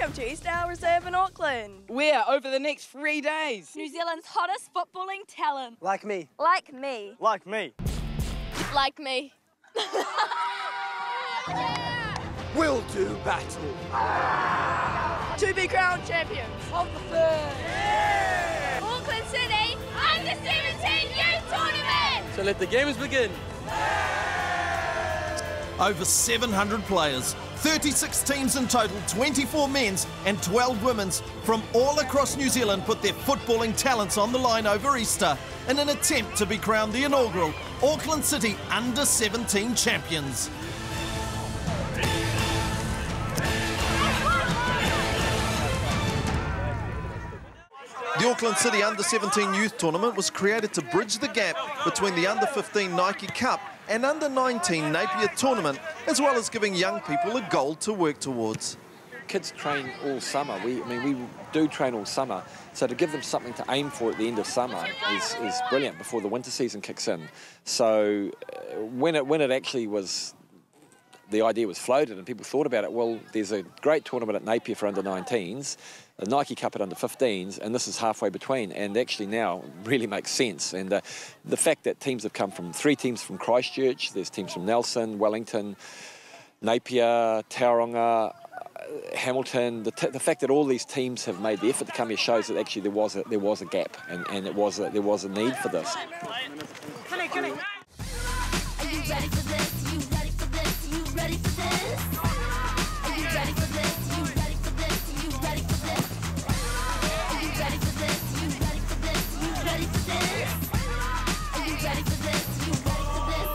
Welcome to East Isle Reserve in Auckland. Where over the next 3 days? New Zealand's hottest footballing talent. Like me. Like me. Like me. Like me. We'll do battle. To be crowned champions of the third. Yeah. Auckland City Under-17 Youth Tournament. So let the games begin. Over 700 players, 36 teams in total, 24 men's and 12 women's from all across New Zealand put their footballing talents on the line over Easter in an attempt to be crowned the inaugural Auckland City Under-17 champions. The Auckland City Under-17 Youth Tournament was created to bridge the gap between the Under-15 Nike Cup and Under-19 Napier Tournament, as well as giving young people a goal to work towards. Kids train all summer. We do train all summer, so to give them something to aim for at the end of summer is brilliant before the winter season kicks in. So when it actually was, the idea was floated and people thought about it, well, there's a great tournament at Napier for under-19s, the Nike Cup at under-15s, and this is halfway between, and actually now really makes sense. And the fact that teams have come from 3 teams from Christchurch, there's teams from Nelson, Wellington, Napier, Tauranga, Hamilton, the fact that all these teams have made the effort to come here shows that actually there was a gap, and there was a need for this. Are you ready for this? You ready for this? You ready for this? Are you ready for this? You ready for this? You ready for this? Are you ready for this? You ready for this? You ready for this? Are you ready for this? You ready for this?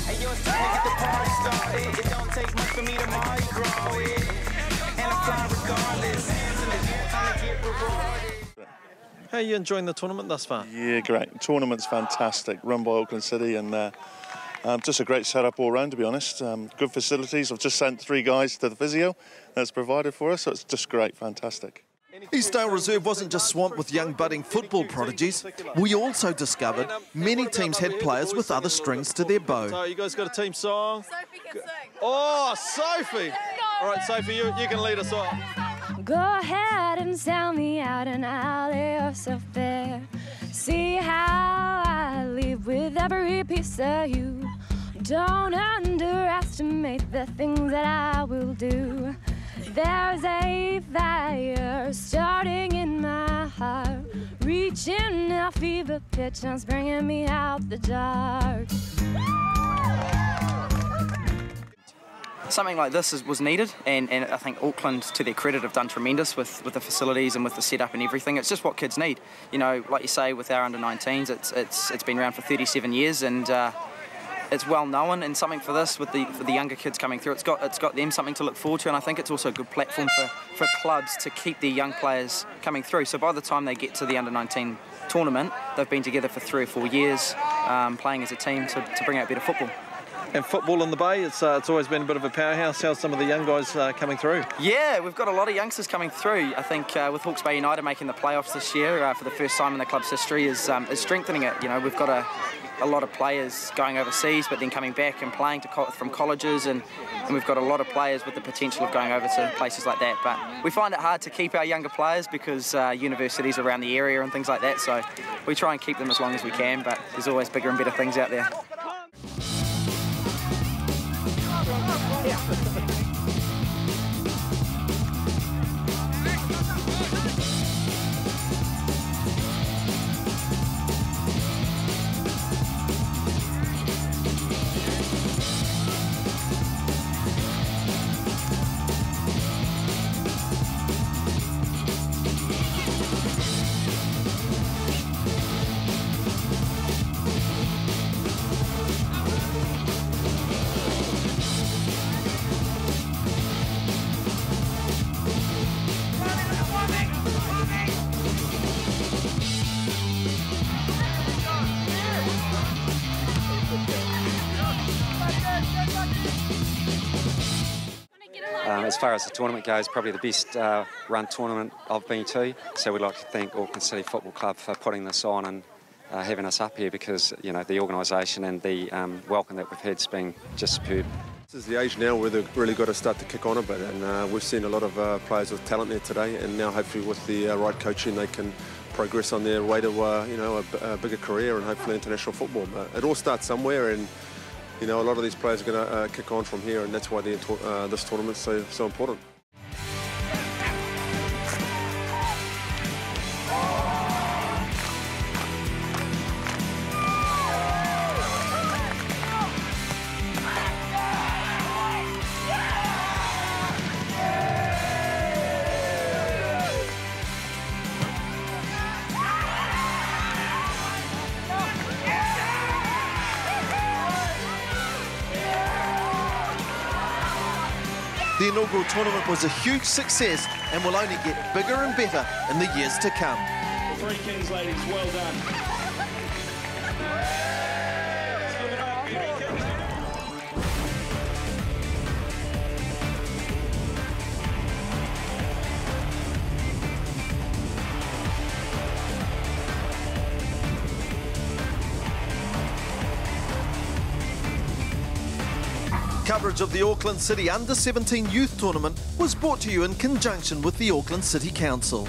Hey, yo, it's time to get the party started. It don't take much for me to micro it. And I'm flying regardless. Hands in the air, time to get rewarded. How are you enjoying the tournament thus far? Yeah, great. The tournament's fantastic, run by Auckland City, and just a great setup all round, to be honest. Good facilities. I've just sent 3 guys to the physio that's provided for us, so it's just great, fantastic. East Isle Reserve wasn't just swamped with young budding football prodigies. We also discovered many teams had players with other strings to their bow. So you guys got a team song? Sophie can sing. Oh, Sophie! All right, Sophie, you can lead us off. Go ahead and sell me out and I'll lay yourself bare. See how I live with every piece of you. Don't underestimate the things that I will do. There's a fire starting in my heart, reaching a fever pitch and it's bringing me out the dark. Something like this was needed, and I think Auckland, to their credit, have done tremendous with the facilities and with the setup and everything. It's just what kids need. You know, like you say, with our under-19s, it's been around for 37 years, and it's well known. And something for this, for the younger kids coming through, it's got them something to look forward to, and I think it's also a good platform for clubs to keep their young players coming through. So by the time they get to the under-19 tournament, they've been together for 3 or 4 years, playing as a team to bring out better football. And football in the Bay, it's always been a bit of a powerhouse. How's some of the young guys coming through? Yeah, we've got a lot of youngsters coming through. I think with Hawke's Bay United making the playoffs this year for the first time in the club's history is strengthening it. You know, we've got a lot of players going overseas, but then coming back and playing from colleges, and we've got a lot of players with the potential of going over to places like that. But we find it hard to keep our younger players because universities around the area and things like that. So we try and keep them as long as we can, but there's always bigger and better things out there. As far as the tournament goes, probably the best run tournament I've been to. So we'd like to thank Auckland City Football Club for putting this on and having us up here, because you know the organisation and the welcome that we've had has been just superb. This is the age now where they've really got to start to kick on a bit, and we've seen a lot of players with talent there today, and now hopefully with the right coaching they can progress on their way to a bigger career and hopefully international football. But it all starts somewhere, and a lot of these players are going to kick on from here, and that's why this tournament's so important. The inaugural tournament was a huge success and will only get bigger and better in the years to come. Three Kings ladies, well done. Coverage of the Auckland City Under-17 Youth Tournament was brought to you in conjunction with the Auckland City Council.